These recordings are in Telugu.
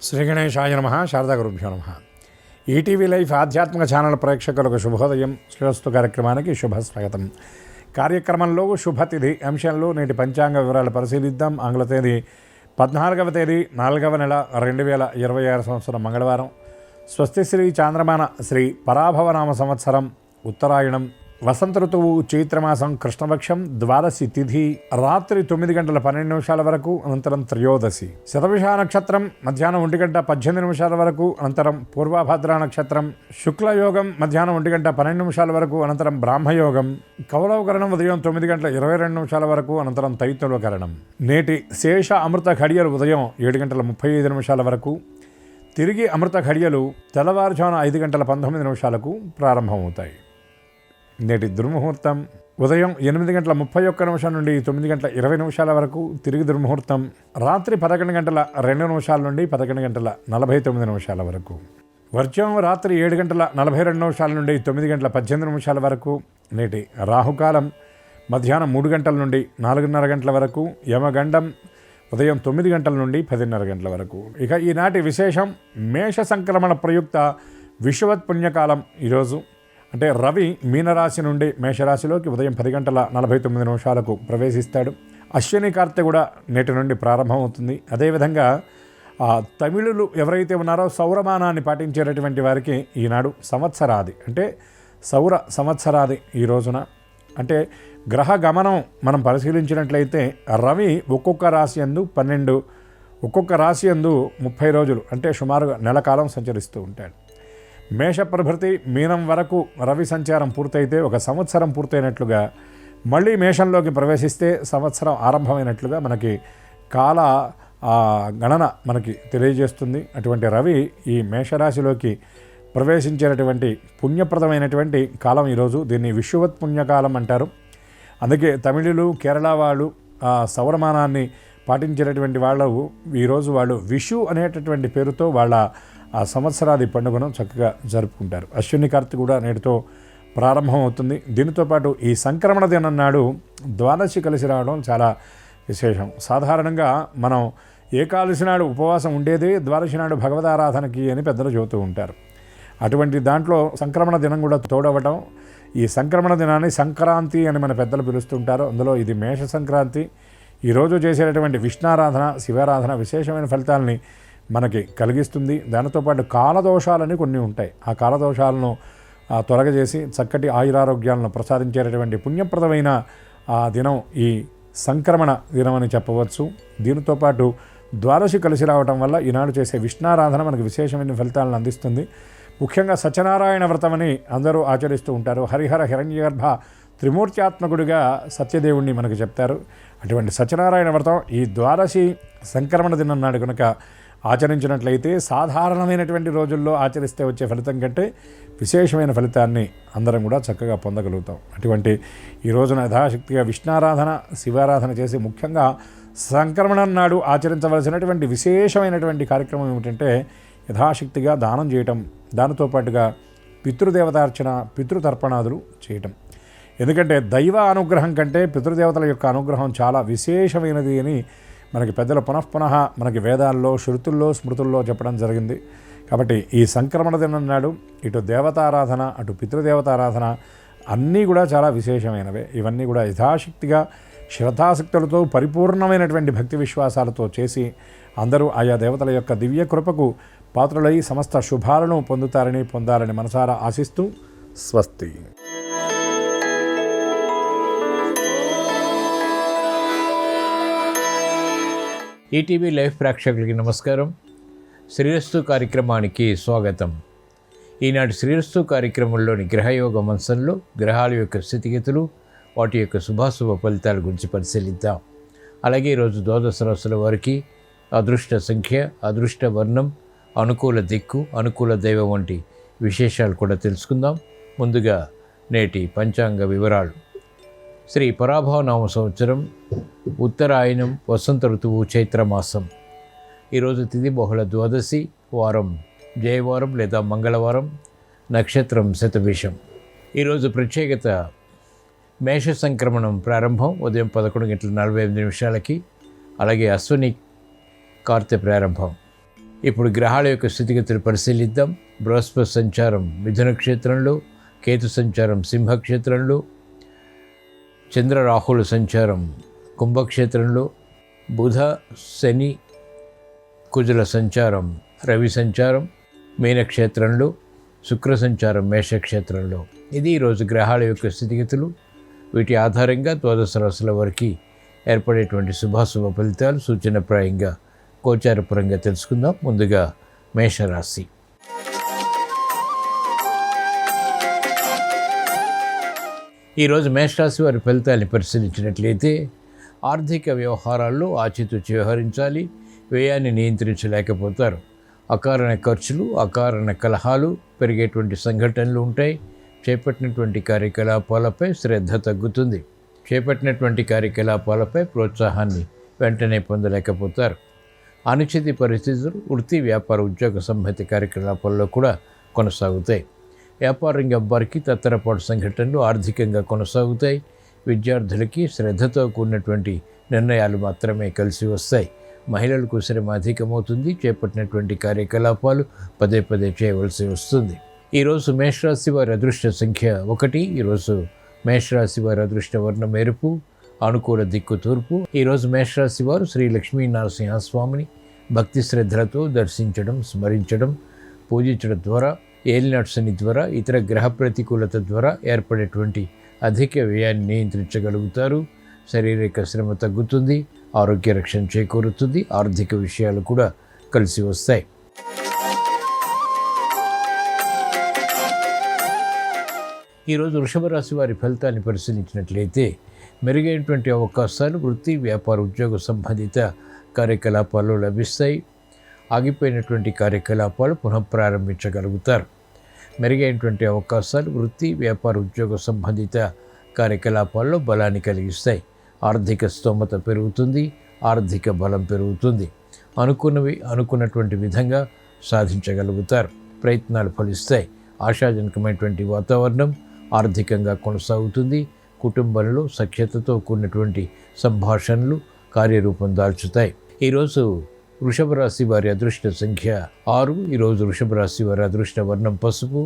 శ్రీ గణేశాయ నమః. శారదా గురుభ్యో నమః. ఈటీవీ లైఫ్ ఆధ్యాత్మిక ఛానల్ ప్రేక్షకులకు శుభోదయం. శ్రేయస్సు కార్యక్రమానికి శుభస్వాగతం. కార్యక్రమంలో శుభతిథి అంశంలో నేటి పంచాంగ వివరాలు పరిశీలిద్దాం. ఆంగ్ల తేదీ 14వ తేదీ 4వ నెల 2026 సంవత్సరం మంగళవారం. స్వస్తి శ్రీ చాంద్రమాన శ్రీ పరాభవనామ సంవత్సరం ఉత్తరాయణం, వసంత ఋతువు చైత్రమాసం, కృష్ణపక్షం, ద్వాదశి తిథి రాత్రి 9:12 వరకు, అనంతరం త్రయోదశి. శతభిష నక్షత్రం మధ్యాహ్నం 1:18 వరకు, అనంతరం పూర్వభద్ర నక్షత్రం. శుక్లయోగం మధ్యాహ్నం 1:12 వరకు, అనంతరం బ్రాహ్మయోగం. కౌలవకరణం ఉదయం 9:22 వరకు, అనంతరం తైతులకరణం. నేటి శేష అమృత ఘడియలు ఉదయం 7:35 వరకు, తిరిగి అమృత ఘడియలు తెల్లవారుజామున 5:19 ప్రారంభమవుతాయి. నేటి దుర్ముహూర్తం ఉదయం 8:31 నుండి 9:20 వరకు, తిరిగి దుర్ముహూర్తం రాత్రి 11:02 నుండి 11:49 వరకు. వర్జం రాత్రి 7:42 నుండి 9:18 వరకు. నేటి రాహుకాలం మధ్యాహ్నం 3 గంటల నుండి 4:30 గంటల వరకు. యమగండం ఉదయం 9 గంటల నుండి 10:30 గంటల వరకు. ఇక ఈనాటి విశేషం మేష సంక్రమణ ప్రయుక్త విషువత్ పుణ్యకాలం. ఈరోజు అంటే రవి మీనరాశి నుండి మేషరాశిలోకి ఉదయం 10:49 ప్రవేశిస్తాడు. అశ్విని కార్తె కూడా నేటి నుండి ప్రారంభమవుతుంది. అదేవిధంగా తమిళులు ఎవరైతే ఉన్నారో సౌరమానాన్ని పాటించేటటువంటి వారికి ఈనాడు సంవత్సరాది అంటే సౌర సంవత్సరాది ఈ రోజున. అంటే గ్రహ గమనం మనం పరిశీలించినట్లయితే రవి ఒక్కొక్క రాశి యందు 12, ఒక్కొక్క రాశి యందు 30 రోజులు అంటే సుమారుగా నెల కాలం సంచరిస్తూ ఉంటాడు. మేష ప్రభృతి మీనం వరకు రవి సంచారం పూర్తయితే ఒక సంవత్సరం పూర్తయినట్లుగా, మళ్ళీ మేషంలోకి ప్రవేశిస్తే సంవత్సరం ఆరంభమైనట్లుగా మనకి కాల గణన మనకి తెలియజేస్తుంది. అటువంటి రవి ఈ మేషరాశిలోకి ప్రవేశించేటటువంటి పుణ్యప్రదమైనటువంటి కాలం ఈరోజు. దీన్ని విషువత్ పుణ్యకాలం అంటారు. అందుకే తమిళులు, కేరళ వాళ్ళు సౌరమానాన్ని పాటించేటటువంటి వాళ్ళు ఈరోజు వాళ్ళు విషు అనేటటువంటి పేరుతో వాళ్ళ ఆ సంవత్సరాది పండుగను చక్కగా జరుపుకుంటారు. అశ్విని కార్తె కూడా నేటితో ప్రారంభం అవుతుంది. దీనితో పాటు ఈ సంక్రమణ దినం నాడు ద్వాదశి కలిసి రావడం చాలా విశేషం. సాధారణంగా మనం ఏకాదశి నాడు ఉపవాసం ఉండేదే ద్వాదశి నాడు భగవదారాధనకి అని పెద్దలు చెబుతూ ఉంటారు. అటువంటి దాంట్లో సంక్రమణ దినం కూడా తోడవటం. ఈ సంక్రమణ దినాన్ని సంక్రాంతి అని మన పెద్దలు పిలుస్తుంటారు. అందులో ఇది మేష సంక్రాంతి. ఈరోజు చేసేటటువంటి విష్ణారాధన, శివారాధన విశేషమైన ఫలితాలని మనకి కలిగిస్తుంది. దానితో పాటు కాలదోషాలని కొన్ని ఉంటాయి. ఆ కాలదోషాలను తొలగజేసి చక్కటి ఆయురారోగ్యాలను ప్రసాదించేటటువంటి పుణ్యప్రదమైన ఆ దినం ఈ సంక్రమణ దినం అని చెప్పవచ్చు. దీనితో పాటు ద్వాదశి కలిసి రావటం వల్ల ఈనాడు చేసే విష్ణారాధన మనకు విశేషమైన ఫలితాలను అందిస్తుంది. ముఖ్యంగా సత్యనారాయణ వ్రతమని అందరూ ఆచరిస్తూ ఉంటారు. హరిహర హిరణ్యగర్భ త్రిమూర్త్యాత్మకుడిగా సత్యదేవుణ్ణి మనకు చెప్తారు. అటువంటి సత్యనారాయణ వ్రతం ఈ ద్వాదశి సంక్రమణ దినం నాడు కనుక ఆచరించినట్లయితే సాధారణమైనటువంటి రోజుల్లో ఆచరిస్తే వచ్చే ఫలితం కంటే విశేషమైన ఫలితాన్ని అందరం కూడా చక్కగా పొందగలుగుతాం. అటువంటి ఈ రోజున యథాశక్తిగా విష్ణారాధన, శివారాధన చేసి ముఖ్యంగా సంక్రమణం నాడు ఆచరించవలసినటువంటి విశేషమైనటువంటి కార్యక్రమం ఏమిటంటే యథాశక్తిగా దానం చేయటం, దానితో పాటుగా పితృదేవతార్చన, పితృతర్పణాదులు చేయటం. ఎందుకంటే దైవ అనుగ్రహం కంటే పితృదేవతల యొక్క అనుగ్రహం చాలా విశేషమైనది అని మనకి పెద్దలు పునఃపునః మనకి వేదాల్లో, శృతుల్లో, స్మృతుల్లో చెప్పడం జరిగింది. కాబట్టి ఈ సంక్రమణ దినం నాడు ఇటు దేవతారాధన, అటు పితృదేవతారాధన అన్నీ కూడా చాలా విశేషమైనవే. ఇవన్నీ కూడా యథాశక్తిగా శ్రద్ధాశక్తులతో పరిపూర్ణమైనటువంటి భక్తి విశ్వాసాలతో చేసి అందరూ ఆయా దేవతల యొక్క దివ్య కృపకు పాత్రులై సమస్త శుభాలను పొందాలని మనసారా ఆశిస్తూ స్వస్తి. ఈటీవీ లైవ్ ప్రేక్షకులకి నమస్కారం. శ్రీరస్తు కార్యక్రమానికి స్వాగతం. ఈనాటి శ్రీరస్తు కార్యక్రమంలోని గ్రహయోగ అంశంలో గ్రహాల యొక్క స్థితిగతులు, వాటి యొక్క శుభాశుభ ఫలితాల గురించి పరిశీలిద్దాం. అలాగే ఈరోజు ద్వాదశ రాశుల వారికి అదృష్ట సంఖ్య, అదృష్ట వర్ణం, అనుకూల దిక్కు, అనుకూల దైవం వంటి విశేషాలు కూడా తెలుసుకుందాం. ముందుగా నేటి పంచాంగ వివరాలు. శ్రీ పరాభవనామ సంవత్సరం ఉత్తరాయణం, వసంత ఋతువు చైత్రమాసం. ఈరోజు తిథి బహుళ ద్వాదశి, వారం జయవారం లేదా మంగళవారం, నక్షత్రం శతభిషం. ఈరోజు ప్రత్యేకత మేష సంక్రమణం ప్రారంభం ఉదయం 11:45 అలాగే అశ్విని కార్తె ప్రారంభం. ఇప్పుడు గ్రహాల యొక్క స్థితిగతులు పరిశీలిద్దాం. బృహస్పతి సంచారం మిథున క్షేత్రంలో, కేతు సంచారం సింహక్షేత్రంలో, చంద్ర రాహుల సంచారం కుంభక్షేత్రంలో, బుధ శని కుజుల సంచారం రవి సంచారం మీనక్షేత్రంలో, శుక్ర సంచారం మేషక్షేత్రంలో. ఇది ఈరోజు గ్రహాల యొక్క స్థితిగతులు. వీటి ఆధారంగా ద్వాదశ రాశుల వారికి ఏర్పడేటువంటి శుభాశుభ ఫలితాలు సూచనప్రాయంగా గోచారపరంగా తెలుసుకుందాం. ముందుగా మేషరాశి. ఈరోజు మేషరాశి వారి ఫలితాన్ని పరిశీలించినట్లయితే ఆర్థిక వ్యవహారాల్లో ఆచితూచి వ్యవహరించాలి. వ్యయాన్ని నియంత్రించలేకపోతారు. అకారణ ఖర్చులు, అకారణ కలహాలు పెరిగేటువంటి సంఘటనలు ఉంటాయి. చేపట్టినటువంటి కార్యకలాపాలపై శ్రద్ధ తగ్గుతుంది. చేపట్టినటువంటి కార్యకలాపాలపై ప్రోత్సాహాన్ని వెంటనే పొందలేకపోతారు. అనిశ్చిత పరిస్థితులు వృత్తి, వ్యాపార, ఉద్యోగ సంబంధిత కార్యకలాపాల్లో కూడా కొనసాగుతాయి. వ్యాపార రంగం వారికి తత్తరపాటు సంఘటనలు ఆర్థికంగా కొనసాగుతాయి. విద్యార్థులకి శ్రద్ధతో కూడినటువంటి నిర్ణయాలు మాత్రమే కలిసి వస్తాయి. మహిళలకు శ్రమ అధికమవుతుంది. చేపట్టినటువంటి కార్యకలాపాలు పదే పదే చేయవలసి వస్తుంది. ఈరోజు మేషరాశి వారి అదృష్ట సంఖ్య 1. ఈరోజు మేషరాశి వారి అదృష్ట వర్ణం ఎరుపు, అనుకూల దిక్కు తూర్పు. ఈరోజు మేషరాశి వారు శ్రీ లక్ష్మీ నరసింహస్వామిని భక్తి శ్రద్ధలతో దర్శించడం, స్మరించడం, పూజించడం ద్వారా ఏలినాటి శని ద్వారా, ఇతర గ్రహ ప్రతికూలత ద్వారా ఏర్పడేటువంటి అధిక వ్యయాన్ని నియంత్రించగలుగుతారు. శారీరక శ్రమ తగ్గుతుంది. ఆరోగ్య రక్షణ చేకూరుతుంది. ఆర్థిక విషయాలు కూడా కలిసి వస్తాయి. ఈరోజు వృషభ రాశి వారి ఫలితాన్ని పరిశీలించినట్లయితే మెరుగైనటువంటి అవకాశాలు వృత్తి, వ్యాపార, ఉద్యోగ సంబంధిత కార్యకలాపాలు లభిస్తాయి. ఆగిపోయినటువంటి కార్యకలాపాలు పునఃప్రారంభించగలుగుతారు. మెరుగైనటువంటి అవకాశాలు వృత్తి, వ్యాపార, ఉద్యోగ సంబంధిత కార్యకలాపాల్లో బలాన్ని కలిగిస్తాయి. ఆర్థిక స్తోమత పెరుగుతుంది. ఆర్థిక బలం పెరుగుతుంది. అనుకున్నటువంటి విధంగా సాధించగలుగుతారు. ప్రయత్నాలు ఫలిస్తాయి. ఆశాజనకమైనటువంటి వాతావరణం ఆర్థికంగా కొనసాగుతుంది. కుటుంబంలో సఖ్యతతో కూడినటువంటి సంభాషణలు కార్యరూపం దాల్చుతాయి. ఈరోజు వృషభ రాశి వారి అదృష్ట సంఖ్య 6. ఈరోజు వృషభ రాశి వారి అదృష్ట వర్ణం పసుపు,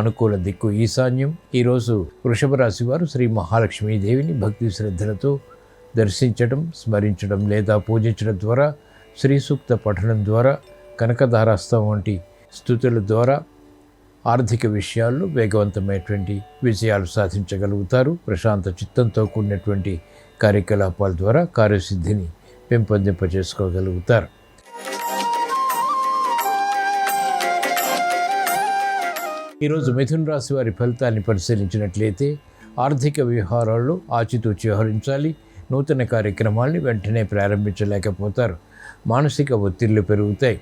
అనుకూల దిక్కు ఈశాన్యం. ఈరోజు వృషభ రాశి వారు శ్రీ మహాలక్ష్మీదేవిని భక్తి శ్రద్ధలతో దర్శించడం, స్మరించడం లేదా పూజించడం ద్వారా, శ్రీ సూక్త పఠనం ద్వారా, కనకధారాస్తం వంటి స్తుతుల ద్వారా ఆర్థిక విషయాల్లో వేగవంతమైనటువంటి విజయాలు సాధించగలుగుతారు. ప్రశాంత చిత్తంతో కూడినటువంటి కార్యకలాపాల ద్వారా కార్యసిద్ధిని పెంపొందింపజేసుకోగలుగుతారు. ఈరోజు మిథున రాశి వారి ఫలితాన్ని పరిశీలించినట్లయితే ఆర్థిక వ్యవహారాల్లో ఆచితూచి వ్యవహరించాలి. నూతన కార్యక్రమాల్ని వెంటనే ప్రారంభించలేకపోతారు. మానసిక ఒత్తిళ్లు పెరుగుతాయి.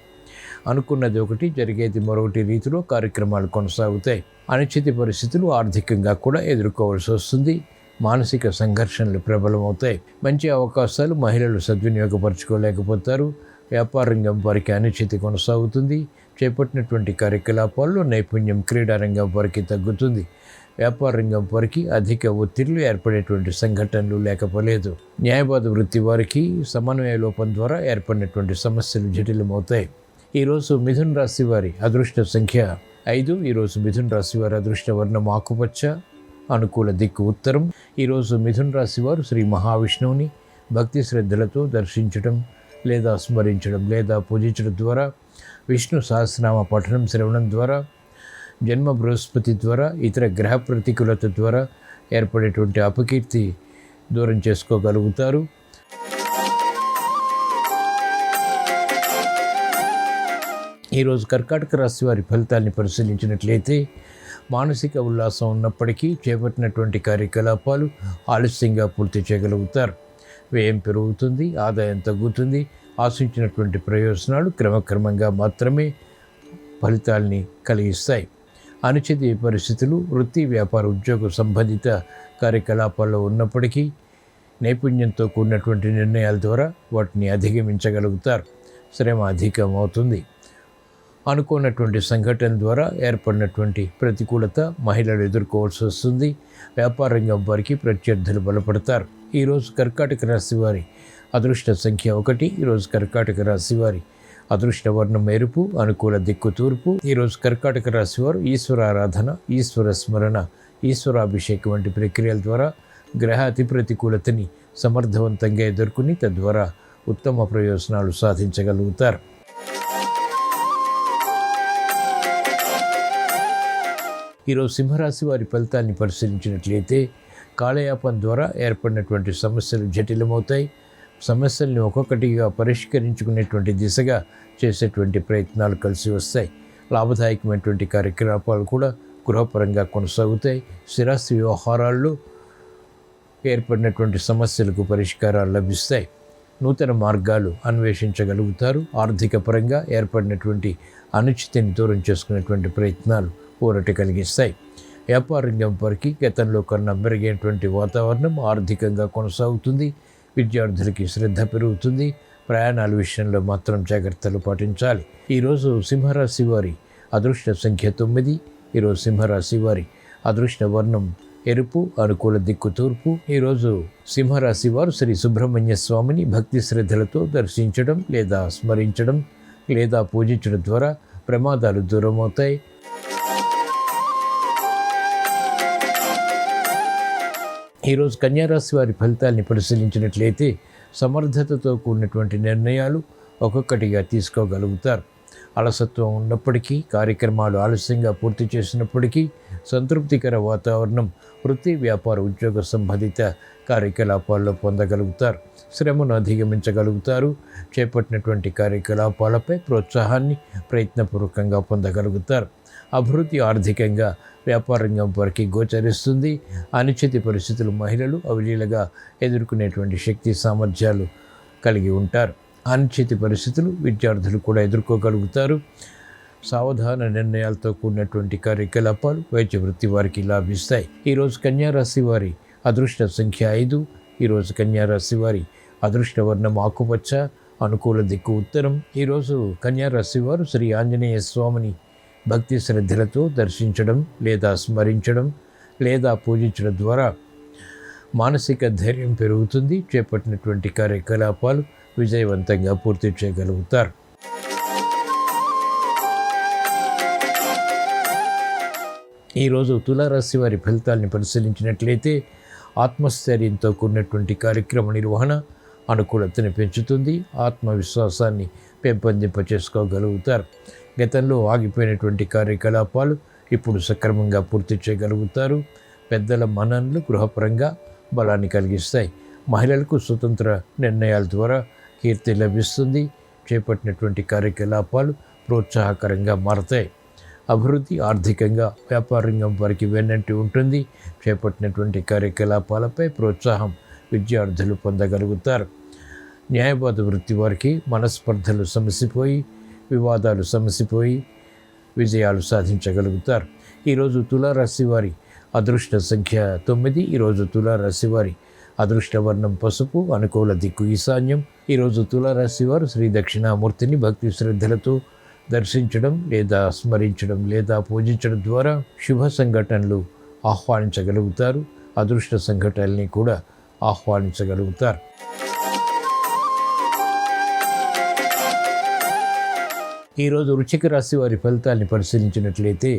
అనుకున్నది ఒకటి, జరిగేది మరొకటి రీతిలో కార్యక్రమాలు కొనసాగుతాయి. అనిశ్చిత పరిస్థితులు ఆర్థికంగా కూడా ఎదుర్కోవాల్సి వస్తుంది. మానసిక సంఘర్షణలు ప్రబలమవుతాయి. మంచి అవకాశాలు మహిళలు సద్వినియోగపరచుకోలేకపోతారు. వ్యాపార రంగం వారికి అనిశ్చితి కొనసాగుతుంది. చేపట్టినటువంటి కార్యకలాపాల్లో నైపుణ్యం క్రీడారంగం వారికి తగ్గుతుంది. వ్యాపార రంగం వారికి అధిక ఒత్తిళ్లు ఏర్పడేటువంటి సంఘటనలు లేకపోలేదు. న్యాయవాద వృత్తి వారికి సమన్వయ లోపం ద్వారా ఏర్పడినటువంటి సమస్యలు జటిలమవుతాయి. ఈరోజు మిథున రాశి వారి అదృష్ట సంఖ్య 5. ఈరోజు మిథున రాశి వారి అదృష్ట వర్ణం ఆకుపచ్చ, అనుకూల దిక్కు ఉత్తరం. ఈరోజు మిథున రాశి వారు శ్రీ మహావిష్ణువుని భక్తి శ్రద్ధలతో దర్శించడం లేదా స్మరించడం లేదా పూజించడం ద్వారా, విష్ణు సహస్రనామ పఠనం శ్రవణం ద్వారా, జన్మ బృహస్పతి ద్వారా, ఇతర గ్రహ ప్రతికూలత ద్వారా ఏర్పడేటువంటి అపకీర్తి దూరం చేసుకోగలుగుతారు. ఈరోజు కర్కాటక రాశి వారి ఫలితాన్ని పరిశీలించినట్లయితే మానసిక ఉల్లాసం ఉన్నప్పటికీ చేపట్టినటువంటి కార్యకలాపాలు ఆలస్యంగా పూర్తి చేయగలుగుతారు. వ్యయం పెరుగుతుంది. ఆదాయం తగ్గుతుంది. ఆశించినటువంటి ప్రయోజనాలు క్రమక్రమంగా మాత్రమే ఫలితాల్ని కలిగిస్తాయి. అనిశ్చిత పరిస్థితులు వృత్తి, వ్యాపార, ఉద్యోగ సంబంధిత కార్యకలాపాల్లో ఉన్నప్పటికీ నైపుణ్యంతో కూడినటువంటి నిర్ణయాల ద్వారా వాటిని అధిగమించగలుగుతారు. శ్రమ అధికం అవుతుంది. అనుకున్నటువంటి సంఘటన ద్వారా ఏర్పడినటువంటి ప్రతికూలత మహిళలు ఎదుర్కోవాల్సి వస్తుంది. వ్యాపార రంగం వారికి ప్రత్యర్థులు బలపడతారు. ఈరోజు కర్కాటక రాశి వారి అదృష్ట సంఖ్య 1. ఈరోజు కర్కాటక రాశి వారి అదృష్టవర్ణం ఎరుపు, అనుకూల దిక్కు తూర్పు. ఈరోజు కర్కాటక రాశి వారు ఈశ్వరారాధన, ఈశ్వర స్మరణ, ఈశ్వరాభిషేకం వంటి ప్రక్రియల ద్వారా గ్రహ అతి ప్రతికూలతని సమర్థవంతంగా ఎదుర్కొని తద్వారా ఉత్తమ ప్రయోజనాలు సాధించగలుగుతారు. ఈరోజు సింహరాశి వారి ఫలితాన్ని పరిశీలించినట్లయితే కాలయాపన ద్వారా ఏర్పడినటువంటి సమస్యలు జటిలమవుతాయి. సమస్యల్ని ఒక్కొక్కటిగా పరిష్కరించుకునేటువంటి దిశగా చేసేటువంటి ప్రయత్నాలు కలిసి వస్తాయి. లాభదాయకమైనటువంటి కార్యకలాపాలు కూడా గృహపరంగా కొనసాగుతాయి. స్థిరాస్తి వ్యవహారాల్లో ఏర్పడినటువంటి సమస్యలకు పరిష్కారాలు లభిస్తాయి. నూతన మార్గాలు అన్వేషించగలుగుతారు. ఆర్థిక పరంగా ఏర్పడినటువంటి అనుచితిని దూరం చేసుకునేటువంటి ప్రయత్నాలు ఊరట కలిగిస్తాయి. వ్యాపార రంగం వారికి గతంలో కన్నా మెరుగైనటువంటి వాతావరణం ఆర్థికంగా కొనసాగుతుంది. విద్యార్థులకి శ్రద్ధ పెరుగుతుంది. ప్రయాణాల విషయంలో మాత్రం జాగ్రత్తలు పాటించాలి. ఈరోజు సింహరాశి వారి అదృష్ట సంఖ్య 9. ఈరోజు సింహరాశి వారి అదృష్ట వర్ణం ఎరుపు, అనుకూల దిక్కు తూర్పు. ఈరోజు సింహరాశి వారు శ్రీ సుబ్రహ్మణ్య స్వామిని భక్తి శ్రద్ధలతో దర్శించడం లేదా స్మరించడం లేదా పూజించడం ద్వారా ప్రమాదాలు దూరమవుతాయి. ఈరోజు కన్యారాశి వారి ఫలితాల్ని పరిశీలించినట్లయితే సమర్థతతో కూడినటువంటి నిర్ణయాలు ఒక్కొక్కటిగా తీసుకోగలుగుతారు. అలసత్వం ఉన్నప్పటికీ, కార్యక్రమాలు ఆలస్యంగా పూర్తి చేసినప్పటికీ సంతృప్తికర వాతావరణం వృత్తి, వ్యాపార, ఉద్యోగ సంబంధిత కార్యకలాపాల్లో పొందగలుగుతారు. శ్రమను అధిగమించగలుగుతారు. చేపట్టినటువంటి కార్యకలాపాలపై ప్రోత్సాహాన్ని ప్రయత్నపూర్వకంగా పొందగలుగుతారు. అభివృద్ధి ఆర్థికంగా వ్యాపార రంగం వారికి గోచరిస్తుంది. అనిశ్చిత పరిస్థితులు మహిళలు అవలీలగా ఎదుర్కొనేటువంటి శక్తి సామర్థ్యాలు కలిగి ఉంటారు. అనిశ్చిత పరిస్థితులు విద్యార్థులు కూడా ఎదుర్కోగలుగుతారు. సావధాన నిర్ణయాలతో కూడినటువంటి కార్యకలాపాలు వైద్య వృత్తి వారికి లాభిస్తాయి. ఈరోజు కన్యారాశి వారి అదృష్ట సంఖ్య 5. ఈరోజు కన్యారాశి వారి అదృష్ట వర్ణం ఆకుపచ్చ, అనుకూల దిక్కు ఉత్తరం. ఈరోజు కన్యారాశి వారు శ్రీ ఆంజనేయ స్వామిని భక్తి శ్రద్ధలతో దర్శించడం లేదా స్మరించడం లేదా పూజించడం ద్వారా మానసిక ధైర్యం పెరుగుతుంది. చేపట్టినటువంటి కార్యకలాపాలు విజయవంతంగా పూర్తి చేయగలుగుతారు. ఈరోజు తులారాశి వారి ఫలితాలని పరిశీలించినట్లయితే ఆత్మస్థైర్యంతో కూడినటువంటి కార్యక్రమ నిర్వహణ అనుకూలతని పెంచుతుంది. ఆత్మవిశ్వాసాన్ని పెంపొందింపచేసుకోగలుగుతారు. గతంలో ఆగిపోయినటువంటి కార్యకలాపాలు ఇప్పుడు సక్రమంగా పూర్తి చేయగలుగుతారు. పెద్దల మన్ననలు గృహపరంగా బలాన్ని కలిగిస్తాయి. మహిళలకు స్వతంత్ర నిర్ణయాల ద్వారా కీర్తి లభిస్తుంది. చేపట్టినటువంటి కార్యకలాపాలు ప్రోత్సాహకరంగా మారతాయి. అభివృద్ధి ఆర్థికంగా వ్యాపార రంగం వారికి వెన్నంటి ఉంటుంది. చేపట్టినటువంటి కార్యకలాపాలపై ప్రోత్సాహం విద్యార్థులు పొందగలుగుతారు. న్యాయవాద వృత్తి వారికి మనస్పర్ధలు సమసిపోయి, వివాదాలు సమసిపోయి విజయాలు సాధించగలుగుతారు. ఈరోజు తులారాశి వారి అదృష్ట సంఖ్య 9. ఈరోజు తులారాశి వారి అదృష్ట వర్ణం పసుపు, అనుకూల దిక్కు ఈశాన్యం. ఈరోజు తులారాశి వారు శ్రీ దక్షిణామూర్తిని భక్తి శ్రద్ధలతో దర్శించడం లేదా స్మరించడం లేదా పూజించడం ద్వారా శుభ సంఘటనలు ఆహ్వానించగలుగుతారు. అదృష్ట సంఘటనల్ని కూడా ఆహ్వానించగలుగుతారు. ఈరోజు వృశ్చిక రాశి వారి ఫలితాన్ని పరిశీలించినట్లయితే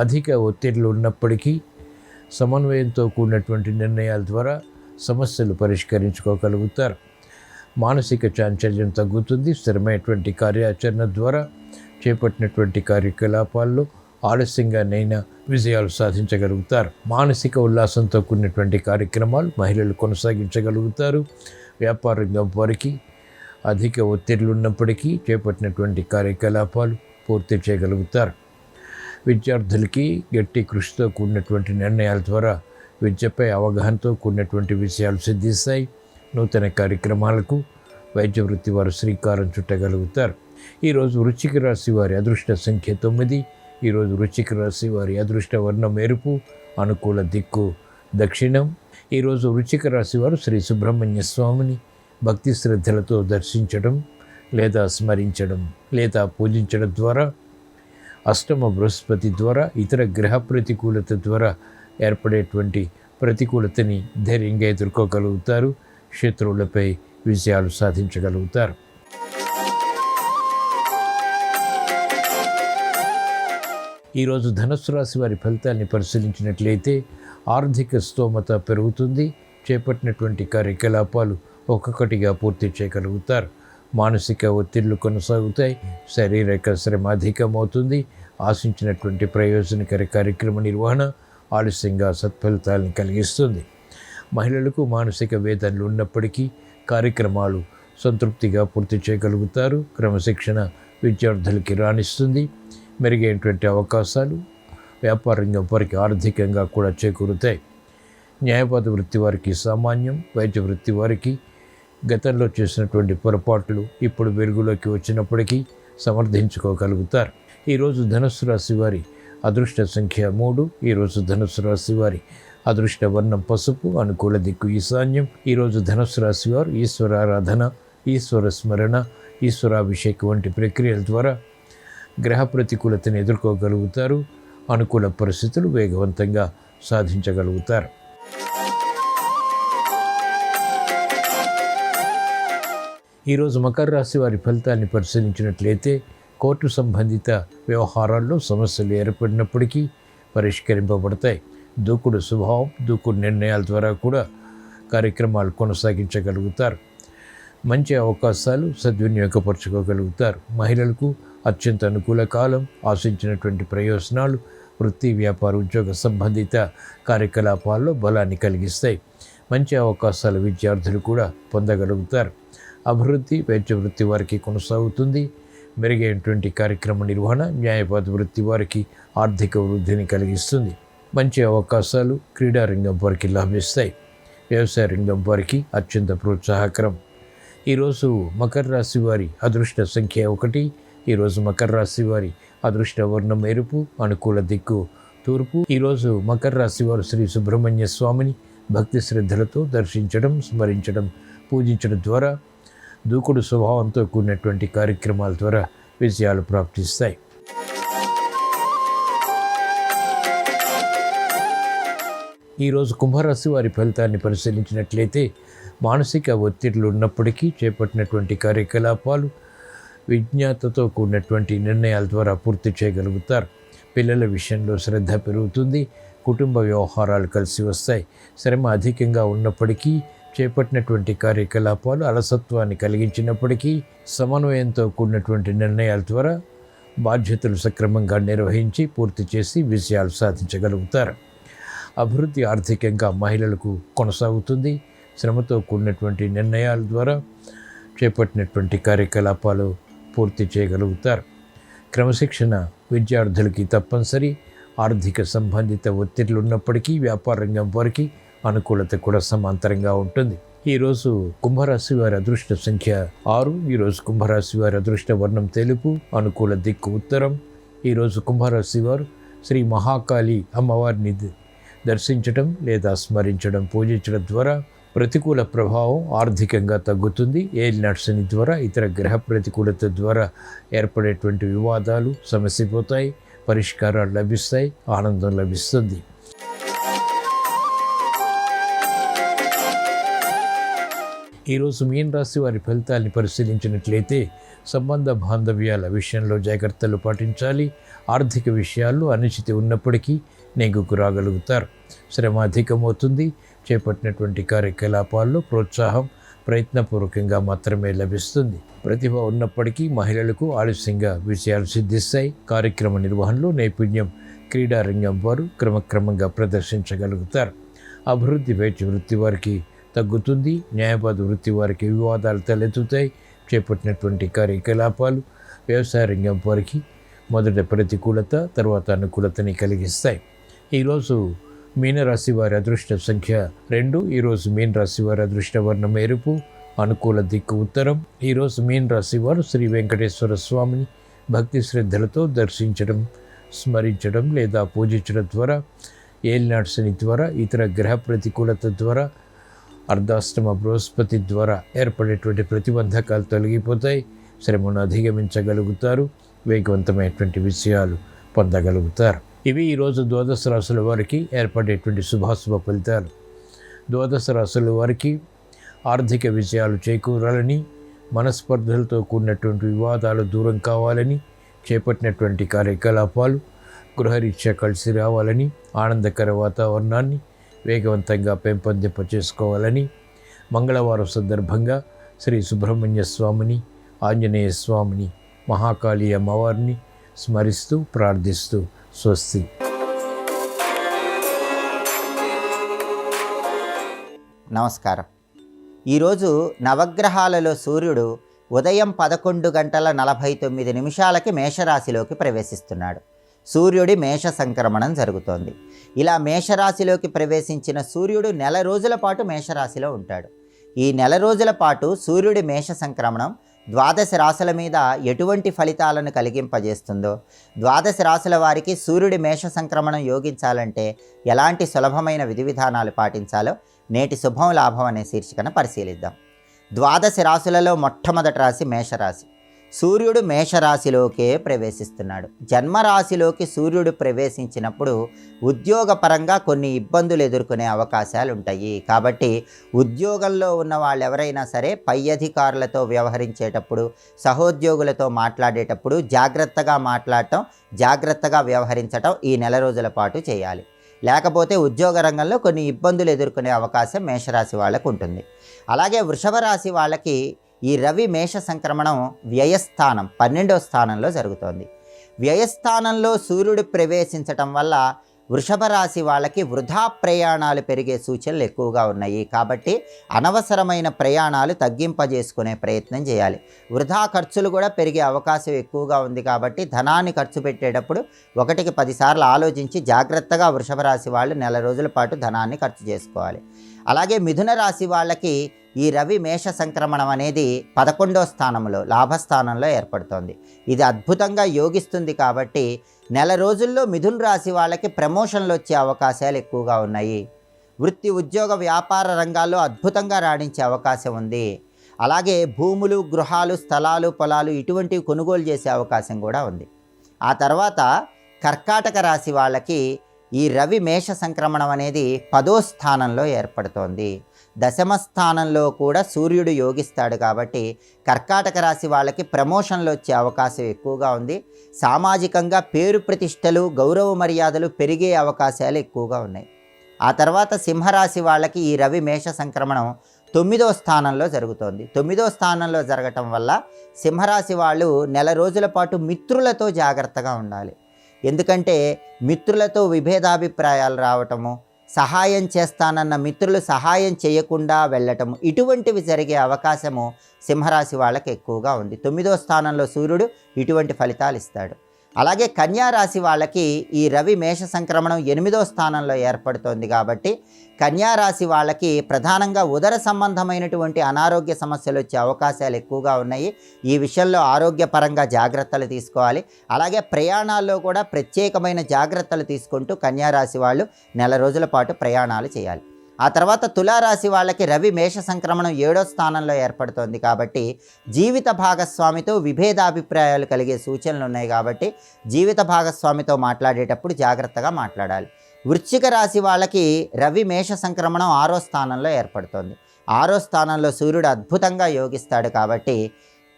అధిక ఒత్తిడిలు ఉన్నప్పటికీ సమన్వయంతో కూడినటువంటి నిర్ణయాల ద్వారా సమస్యలు పరిష్కరించుకోగలుగుతారు. మానసిక చాంచల్యం తగ్గుతుంది. స్థిరమైనటువంటి కార్యాచరణ ద్వారా చేపట్టినటువంటి కార్యకలాపాల్లో ఆలస్యంగానైనా విజయాలు సాధించగలుగుతారు. మానసిక ఉల్లాసంతో కూడినటువంటి కార్యక్రమాలు మహిళలు కొనసాగించగలుగుతారు. వ్యాపార రంగం వారికి అధిక ఒత్తిడిలు ఉన్నప్పటికీ చేపట్టినటువంటి కార్యకలాపాలు పూర్తి చేయగలుగుతారు. విద్యార్థులకి గట్టి కృషితో కూడినటువంటి నిర్ణయాల ద్వారా విద్యపై అవగాహనతో కూడినటువంటి విషయాలు సిద్ధిస్తాయి. నూతన కార్యక్రమాలకు వైద్య వృత్తి వారు శ్రీకారం చుట్టగలుగుతారు. ఈరోజు వృశ్చిక రాశి వారి అదృష్ట సంఖ్య 9. ఈరోజు వృశ్చిక రాశి వారి అదృష్ట వర్ణం ఎరుపు, అనుకూల దిక్కు దక్షిణం. ఈరోజు వృశ్చిక రాశి వారు శ్రీ సుబ్రహ్మణ్య స్వామిని భక్తి శ్రద్ధలతో దర్శించడం లేదా స్మరించడం లేదా పూజించడం ద్వారా అష్టమ బృహస్పతి ద్వారా ఇతర గ్రహ ప్రతికూలత ద్వారా ఏర్పడేటువంటి ప్రతికూలతని ధైర్యంగా ఎదుర్కోగలుగుతారు. శత్రువులపై విజయాలు సాధించగలుగుతారు. ఈరోజు ధనుస్సు రాశి వారి ఫలితాన్ని పరిశీలించినట్లయితే ఆర్థిక స్తోమత పెరుగుతుంది. చేపట్టినటువంటి కార్యకలాపాలు ఒక్కొక్కటిగా పూర్తి చేయగలుగుతారు. మానసిక ఒత్తిళ్లు కొనసాగుతాయి. శారీరక శ్రమ అధికమవుతుంది. ఆశించినటువంటి ప్రయోజనకర కార్యక్రమ నిర్వహణ ఆలస్యంగా సత్ఫలితాలను కలిగిస్తుంది. మహిళలకు మానసిక వేదనలు ఉన్నప్పటికీ కార్యక్రమాలు సంతృప్తిగా పూర్తి చేయగలుగుతారు. క్రమశిక్షణ విద్యార్థులకి రాణిస్తుంది. మెరుగైనటువంటి అవకాశాలు వ్యాపార రంగం వారికి ఆర్థికంగా కూడా చేకూరుతాయి. న్యాయవాద వృత్తి వారికి సామాన్యం. వైద్య వృత్తి వారికి గతంలో చేసినటువంటి పొరపాట్లు ఇప్పుడు వెలుగులోకి వచ్చినప్పటికీ సమర్థించుకోగలుగుతారు. ఈరోజు ధనుస్సు రాశి వారి అదృష్ట సంఖ్య 3. ఈరోజు ధనుస్సు రాశి వారి అదృష్ట వర్ణం పసుపు. అనుకూల దిక్కు ఈశాన్యం. ఈరోజు ధనుస్సు రాశి వారు ఈశ్వరారాధన, ఈశ్వర స్మరణ, ఈశ్వరాభిషేకం వంటి ప్రక్రియల ద్వారా గ్రహ ప్రతికూలతను ఎదుర్కోగలుగుతారు. అనుకూల పరిస్థితులు వేగవంతంగా సాధించగలుగుతారు. ఈరోజు మకర రాశి వారి ఫలితాన్ని పరిశీలించినట్లయితే కోర్టు సంబంధిత వ్యవహారాల్లో సమస్యలు ఏర్పడినప్పటికీ పరిష్కరింపబడతాయి. దూకుడు స్వభావం, దూకుడు నిర్ణయాల ద్వారా కూడా కార్యక్రమాలు కొనసాగించగలుగుతారు. మంచి అవకాశాలు సద్వినియోగపరచుకోగలుగుతారు. మహిళలకు అత్యంత అనుకూల కాలం. ఆశించినటువంటి ప్రయోజనాలు వృత్తి, వ్యాపార, ఉద్యోగ సంబంధిత కార్యకలాపాల్లో బలాన్ని కలిగిస్తాయి. మంచి అవకాశాలు విద్యార్థులు కూడా పొందగలుగుతారు. అభివృద్ధి వైద్య వృత్తి వారికి కొనసాగుతుంది. మెరుగైనటువంటి కార్యక్రమ నిర్వహణ న్యాయవాద వృత్తి వారికి ఆర్థిక వృద్ధిని కలిగిస్తుంది. మంచి అవకాశాలు క్రీడా రంగం వారికి లభిస్తాయి. వ్యవసాయ రంగం వారికి అత్యంత ప్రోత్సాహకరం. ఈరోజు మకర రాశి వారి అదృష్ట సంఖ్య 1. ఈరోజు మకర రాశి వారి అదృష్ట వర్ణం ఎరుపు. అనుకూల దిక్కు తూర్పు. ఈరోజు మకర రాశి వారు శ్రీ సుబ్రహ్మణ్య స్వామిని భక్తి శ్రద్ధలతో దర్శించడం, స్మరించడం, పూజించడం ద్వారా దూకుడు స్వభావంతో కూడినటువంటి కార్యక్రమాల ద్వారా విజయాలు ప్రాప్తిస్తాయి. ఈరోజు కుంభరాశి వారి ఫలితాన్ని పరిశీలించినట్లయితే మానసిక ఒత్తిడులు ఉన్నప్పటికీ చేపట్టినటువంటి కార్యకలాపాలు విజ్ఞాతతో కూడినటువంటి నిర్ణయాల ద్వారా పూర్తి చేయగలుగుతారు. పిల్లల విషయంలో శ్రద్ధ పెరుగుతుంది. కుటుంబ వ్యవహారాలు కలిసి వస్తాయి. శ్రమ అధికంగా ఉన్నప్పటికీ చేపట్టినటువంటి కార్యకలాపాలు అలసత్వాన్ని కలిగించినప్పటికీ సమన్వయంతో కూడినటువంటి నిర్ణయాల ద్వారా బాధ్యతలు సక్రమంగా నిర్వహించి పూర్తి చేసి విజయాలు సాధించగలుగుతారు. అభివృద్ధి ఆర్థికంగా మహిళలకు కొనసాగుతుంది. శ్రమతో కూడినటువంటి నిర్ణయాల ద్వారా చేపట్టినటువంటి కార్యకలాపాలు పూర్తి చేయగలుగుతారు. క్రమశిక్షణ విద్యార్థులకి తప్పనిసరి. ఆర్థిక సంబంధిత ఒత్తిళ్లు ఉన్నప్పటికీ వ్యాపార రంగం వారికి అనుకూలత కూడా సమాంతరంగా ఉంటుంది. ఈరోజు కుంభరాశి వారి అదృష్ట సంఖ్య 6. ఈరోజు కుంభరాశి వారి అదృష్ట వర్ణం తెలుపు. అనుకూల దిక్కు ఉత్తరం. ఈరోజు కుంభరాశి వారు శ్రీ మహాకాళి అమ్మవారిని దర్శించడం లేదా స్మరించడం, పూజించడం ద్వారా ప్రతికూల ప్రభావం ఆర్థికంగా తగ్గుతుంది. ఏలినాటి శని ద్వారా ఇతర గ్రహ ప్రతికూలత ద్వారా ఏర్పడేటువంటి వివాదాలు సమసిపోతాయి. పరిష్కారాలు లభిస్తాయి. ఆనందం లభిస్తుంది. ఈరోజు మీన రాశి వారి ఫలితాన్ని పరిశీలించినట్లయితే సంబంధ బాంధవ్యాల విషయంలో జాగ్రత్తలు పాటించాలి. ఆర్థిక విషయాల్లో అనిశ్చితి ఉన్నప్పటికీ నెగ్గుకు రాగలుగుతారు. శ్రమ అధికమవుతుంది. చేపట్టినటువంటి కార్యకలాపాల్లో ప్రోత్సాహం ప్రయత్నపూర్వకంగా మాత్రమే లభిస్తుంది. ప్రతిభ ఉన్నప్పటికీ మహిళలకు ఆలస్యంగా విజయాలు సిద్ధిస్తాయి. కార్యక్రమ నిర్వహణలో నైపుణ్యం క్రీడా రంగం వారు క్రమక్రమంగా ప్రదర్శించగలుగుతారు. అభివృద్ధి వైద్య వృత్తి వారికి తగ్గుతుంది. న్యాయవాద వృత్తి వారికి వివాదాలు తలెత్తుతాయి. చేపట్టినటువంటి కార్యకలాపాలు వ్యవసాయ రంగం వారికి మొదట ప్రతికూలత, తర్వాత అనుకూలతని కలిగిస్తాయి. ఈరోజు మీనరాశి వారి అదృష్ట సంఖ్య 2. ఈరోజు మీనరాశి వారి అదృష్ట వర్ణం ఎరుపు. అనుకూల దిక్కు ఉత్తరం. ఈరోజు మీనరాశి వారు శ్రీ వెంకటేశ్వర స్వామిని భక్తి శ్రద్ధలతో దర్శించడం, స్మరించడం లేదా పూజించడం ద్వారా ఏలినాటి శని ద్వారా ఇతర గ్రహ ప్రతికూలత ద్వారా అర్ధాష్టమ బృహస్పతి ద్వారా ఏర్పడేటువంటి ప్రతిబంధకాలు తొలగిపోతాయి. శ్రమను అధిగమించగలుగుతారు. వేగవంతమైనటువంటి విషయాలు పొందగలుగుతారు. ఇవి ఈరోజు ద్వాదశ రాశుల వారికి ఏర్పడేటువంటి శుభాశుభ ఫలితాలు. ద్వాదశ రాశుల వారికి ఆర్థిక విజయాలు చేకూరాలని, మనస్పర్ధలతో కూడినటువంటి వివాదాలు దూరం కావాలని, చేపట్టినటువంటి కార్యకలాపాలు గృహరీత్యా కలిసి రావాలని, ఆనందకర వాతావరణాన్ని వేగవంతంగా పెంపొందింపచేసుకోవాలని మంగళవారం సందర్భంగా శ్రీ సుబ్రహ్మణ్య స్వామిని, ఆంజనేయ స్వామిని, మహాకాళి అమ్మవారిని స్మరిస్తూ ప్రార్థిస్తూ స్వస్తి. నమస్కారం. ఈరోజు నవగ్రహాలలో సూర్యుడు ఉదయం 11:49 మేషరాశిలోకి ప్రవేశిస్తున్నాడు. సూర్యుడి మేష సంక్రమణం జరుగుతోంది. ఇలా మేషరాశిలోకి ప్రవేశించిన సూర్యుడు నెల రోజుల పాటు మేషరాశిలో ఉంటాడు. ఈ నెల రోజుల పాటు సూర్యుడి మేష సంక్రమణం 12 రాశుల మీద ఎటువంటి ఫలితాలను కలిగింపజేస్తుందో, 12 రాశుల వారికి సూర్యుడి మేష సంక్రమణం యోగించాలంటే ఎలాంటి సులభమైన విధి విధానాలు పాటించాలో నేటి శుభం లాభం అనే శీర్షికను పరిశీలిద్దాం. 12 రాశులలో మొట్టమొదటి రాశి మేషరాశి. సూర్యుడు మేషరాశిలోకే ప్రవేశిస్తున్నాడు. జన్మరాశిలోకి సూర్యుడు ప్రవేశించినప్పుడు ఉద్యోగపరంగా కొన్ని ఇబ్బందులు ఎదుర్కొనే అవకాశాలు ఉంటాయి. కాబట్టి ఉద్యోగంలో ఉన్న వాళ్ళు ఎవరైనా సరే పై అధికారులతో వ్యవహరించేటప్పుడు, సహోద్యోగులతో మాట్లాడేటప్పుడు జాగ్రత్తగా మాట్లాడటం, జాగ్రత్తగా వ్యవహరించటం ఈ నెల రోజుల పాటు చేయాలి. లేకపోతే ఉద్యోగ రంగంలో కొన్ని ఇబ్బందులు ఎదుర్కొనే అవకాశం మేషరాశి వాళ్ళకు ఉంటుంది. అలాగే వృషభ రాశి వాళ్ళకి ఈ రవి మేష సంక్రమణం వ్యయస్థానం 12వ స్థానంలో జరుగుతోంది. వ్యయస్థానంలో సూర్యుడు ప్రవేశించటం వల్ల వృషభ రాశి వాళ్ళకి వృధా ప్రయాణాలు పెరిగే సూచనలు ఎక్కువగా ఉన్నాయి. కాబట్టి అనవసరమైన ప్రయాణాలు తగ్గింపజేసుకునే ప్రయత్నం చేయాలి. వృధా ఖర్చులు కూడా పెరిగే అవకాశం ఎక్కువగా ఉంది. కాబట్టి ధనాన్ని ఖర్చు పెట్టేటప్పుడు 1కి 10 సార్లు ఆలోచించి జాగ్రత్తగా వృషభ రాశి వాళ్ళు నెల రోజుల పాటు ధనాన్ని ఖర్చు చేసుకోవాలి. అలాగే మిథున రాశి వాళ్ళకి ఈ రవి మేష సంక్రమణం అనేది 11వ స్థానంలో లాభస్థానంలో ఏర్పడుతోంది. ఇది అద్భుతంగా యోగిస్తుంది. కాబట్టి నెల రోజుల్లో మిథున రాశి వాళ్ళకి ప్రమోషన్లు వచ్చే అవకాశాలు ఎక్కువగా ఉన్నాయి. వృత్తి, ఉద్యోగ, వ్యాపార రంగాల్లో అద్భుతంగా రాణించే అవకాశం ఉంది. అలాగే భూములు, గృహాలు, స్థలాలు, పొలాలు ఇటువంటివి కొనుగోలు చేసే అవకాశం కూడా ఉంది. ఆ తర్వాత కర్కాటక రాశి వాళ్ళకి ఈ రవి మేష సంక్రమణం అనేది 10వ స్థానంలో ఏర్పడుతోంది. 10వ స్థానంలో కూడా సూర్యుడు యోగిస్తాడు. కాబట్టి కర్కాటక రాశి వాళ్ళకి ప్రమోషన్లు వచ్చే అవకాశం ఎక్కువగా ఉంది. సామాజికంగా పేరు ప్రతిష్టలు, గౌరవ మర్యాదలు పెరిగే అవకాశాలు ఎక్కువగా ఉన్నాయి. ఆ తర్వాత సింహరాశి వాళ్ళకి ఈ రవి మేష సంక్రమణం 9వ స్థానంలో జరుగుతోంది. 9వ స్థానంలో జరగటం వల్ల సింహరాశి వాళ్ళు నెల రోజుల పాటు మిత్రులతో జాగ్రత్తగా ఉండాలి. ఎందుకంటే మిత్రులతో విభేదాభిప్రాయాలు రావటము, సహాయం చేస్తానన్న మిత్రులు సహాయం చేయకుండా వెళ్ళటము ఇటువంటివి జరిగే అవకాశము సింహరాశి వాళ్ళకి ఎక్కువగా ఉంది. 9వ స్థానంలో సూర్యుడు ఇటువంటి ఫలితాలు ఇస్తాడు. అలాగే కన్యా రాశి వాళ్ళకి ఈ రవి మేష సంక్రమణం 8వ స్థానంలో ఏర్పడుతోంది. కాబట్టి కన్యా రాశి వాళ్ళకి ప్రధానంగా ఉదర సంబంధమైనటువంటి అనారోగ్య సమస్యలు వచ్చే అవకాశాలు ఎక్కువగా ఉన్నాయి. ఈ విషయంలో ఆరోగ్యపరంగా జాగ్రత్తలు తీసుకోవాలి. అలాగే ప్రయాణాల్లో కూడా ప్రత్యేకమైన జాగ్రత్తలు తీసుకుంటూ కన్యా రాశి వాళ్ళు నెల రోజుల పాటు ప్రయాణాలు చేయాలి. ఆ తర్వాత తులారాశి వాళ్ళకి రవి మేష సంక్రమణం 7వ స్థానంలో ఏర్పడుతోంది. కాబట్టి జీవిత భాగస్వామితో విభేదాభిప్రాయాలు కలిగే సూచనలు ఉన్నాయి. కాబట్టి జీవిత భాగస్వామితో మాట్లాడేటప్పుడు జాగ్రత్తగా మాట్లాడాలి. వృశ్చిక రాశి వాళ్ళకి రవి మేష సంక్రమణం 6వ స్థానంలో ఏర్పడుతోంది. 6వ స్థానంలో సూర్యుడు అద్భుతంగా యోగిస్తాడు. కాబట్టి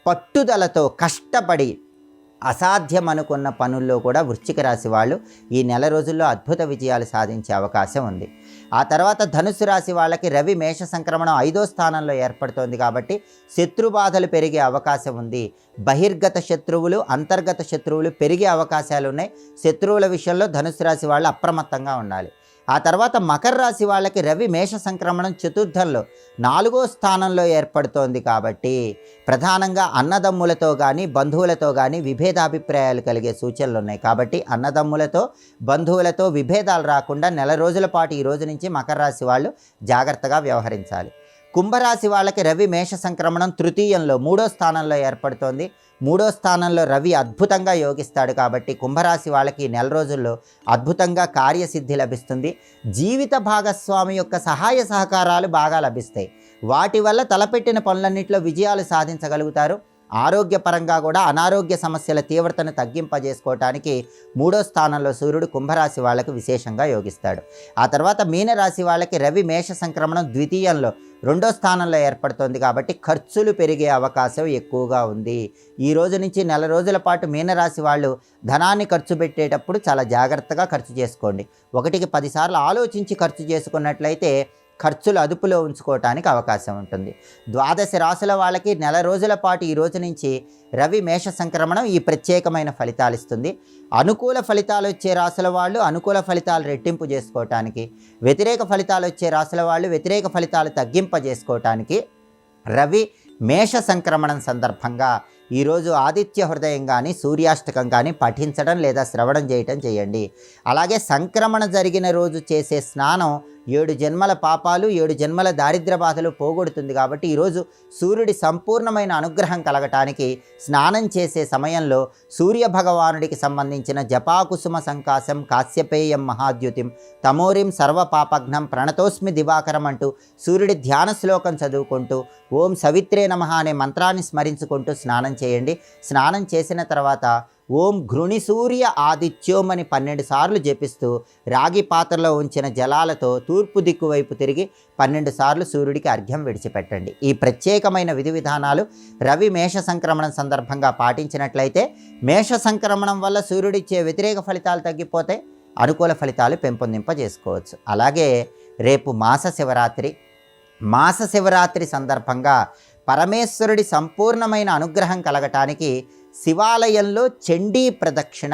పట్టుదలతో కష్టపడి అసాధ్యం అనుకున్న పనుల్లో కూడా వృశ్చిక రాశి వాళ్ళు ఈ నెల రోజుల్లో అద్భుత విజయాలు సాధించే అవకాశం ఉంది. ఆ తర్వాత ధనుస్సు రాశి వాళ్ళకి రవి మేష సంక్రమణం 5వ స్థానంలో ఏర్పడుతోంది. కాబట్టి శత్రుబాధలు పెరిగే అవకాశం ఉంది. బహిర్గత శత్రువులు, అంతర్గత శత్రువులు పెరిగే అవకాశాలు ఉన్నాయి. శత్రువుల విషయంలో ధనుస్సు రాశి వాళ్ళు అప్రమత్తంగా ఉండాలి. ఆ తర్వాత మకర రాశి వాళ్ళకి రవి మేష సంక్రమణం 4థంలో 4వ స్థానంలో ఏర్పడుతోంది. కాబట్టి ప్రధానంగా అన్నదమ్ములతో కానీ బంధువులతో కానీ విభేదాభిప్రాయాలు కలిగే సూచనలు ఉన్నాయి. కాబట్టి అన్నదమ్ములతో, బంధువులతో విభేదాలు రాకుండా నెల రోజుల పాటు ఈ రోజు నుంచి మకర రాశి వాళ్ళు జాగ్రత్తగా వ్యవహరించాలి. కుంభరాశి వాళ్ళకి రవి మేష సంక్రమణం 3వ 3వ స్థానంలో ఏర్పడుతోంది. 3వ స్థానంలో రవి అద్భుతంగా యోగిస్తాడు. కాబట్టి కుంభరాశి వాళ్ళకి నెల రోజుల్లో అద్భుతంగా కార్యసిద్ధి లభిస్తుంది. జీవిత భాగస్వామి యొక్క సహాయ సహకారాలు బాగా లభిస్తాయి. వాటి వల్ల తలపెట్టిన పనులన్నింటిలో విజయాలు సాధించగలుగుతారు. ఆరోగ్యపరంగా కూడా అనారోగ్య సమస్యల తీవ్రతను తగ్గింపజేసుకోవటానికి 3వ స్థానంలో సూర్యుడు కుంభరాశి వాళ్ళకు విశేషంగా యోగిస్తాడు. ఆ తర్వాత మీనరాశి వాళ్ళకి రవి మేష సంక్రమణం ద్వితీయంలో 2వ స్థానంలో ఏర్పడుతుంది కాబట్టి ఖర్చులు పెరిగే అవకాశం ఎక్కువగా ఉంది. ఈ రోజు నుంచి నెల రోజుల పాటు మీనరాశి వాళ్ళు ధనాన్ని ఖర్చు పెట్టేటప్పుడు చాలా జాగ్రత్తగా ఖర్చు చేసుకోండి. 1కి 10 సార్లు ఆలోచించి ఖర్చు చేసుకున్నట్లయితే ఖర్చులు అదుపులో ఉంచుకోవటానికి అవకాశం ఉంటుంది. 12 రాశుల వాళ్ళకి నెల రోజుల పాటు ఈ రోజు నుంచి రవి మేష సంక్రమణం ఈ ప్రత్యేకమైన ఫలితాలు ఇస్తుంది. అనుకూల ఫలితాలు వచ్చే రాశుల వాళ్ళు అనుకూల ఫలితాలు రెట్టింపు చేసుకోవటానికి, వ్యతిరేక ఫలితాలు వచ్చే రాశుల వాళ్ళు వ్యతిరేక ఫలితాలు తగ్గింపజేసుకోవటానికి రవి మేష సంక్రమణం సందర్భంగా ఈరోజు ఆదిత్య హృదయం కానీ సూర్యాష్టకం కానీ పఠించడం లేదా శ్రవణం చేయటం చేయండి. అలాగే సంక్రమణ జరిగిన రోజు చేసే స్నానం 7 జన్మల పాపాలు 7 జన్మల దారిద్ర్య బాధలు పోగొడుతుంది. కాబట్టి ఈరోజు సూర్యుడి సంపూర్ణమైన అనుగ్రహం కలగటానికి స్నానం చేసే సమయంలో సూర్య భగవానుడికి సంబంధించిన జపాకుసుమ సంకాశం కాశ్యపేయం మహాద్యుతిం తమోరిం సర్వపాపఘ్నం ప్రణతోస్మి దివాకరం అంటూ సూర్యుడి ధ్యాన శ్లోకం చదువుకుంటూ ఓం సవిత్రే నమః అనే మంత్రాన్ని స్మరించుకుంటూ స్నానం చేయండి. స్నానం చేసిన తర్వాత ఓం ఘృణి సూర్య ఆదిత్యోం అని 12 సార్లు జపిస్తూ రాగి పాత్రలో ఉంచిన జలాలతో తూర్పు దిక్కు వైపు తిరిగి 12 సార్లు సూర్యుడికి అర్ఘ్యం విడిచిపెట్టండి. ఈ ప్రత్యేకమైన విధి విధానాలు రవి మేష సంక్రమణం సందర్భంగా పాటించినట్లయితే మేష సంక్రమణం వల్ల సూర్యుడిచ్చే వ్యతిరేక ఫలితాలు తగ్గిపోతే అనుకూల ఫలితాలు పెంపొందింపజేసుకోవచ్చు. అలాగే రేపు మాస శివరాత్రి సందర్భంగా పరమేశ్వరుడి సంపూర్ణమైన అనుగ్రహం కలగటానికి శివాలయంలో చండీ ప్రదక్షిణ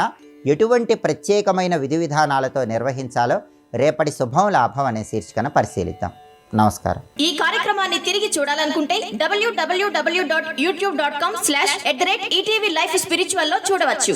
ఎటువంటి ప్రత్యేకమైన విధి విధానాలతో నిర్వహించాలో రేపటి శుభం లాభం అనే శీర్షికన పరిశీలిద్దాం. నమస్కారం. ఈ కార్యక్రమాన్ని తిరిగి చూడాలనుకుంటే www.youtube.com/ETV Life Spiritual లో చూడవచ్చు.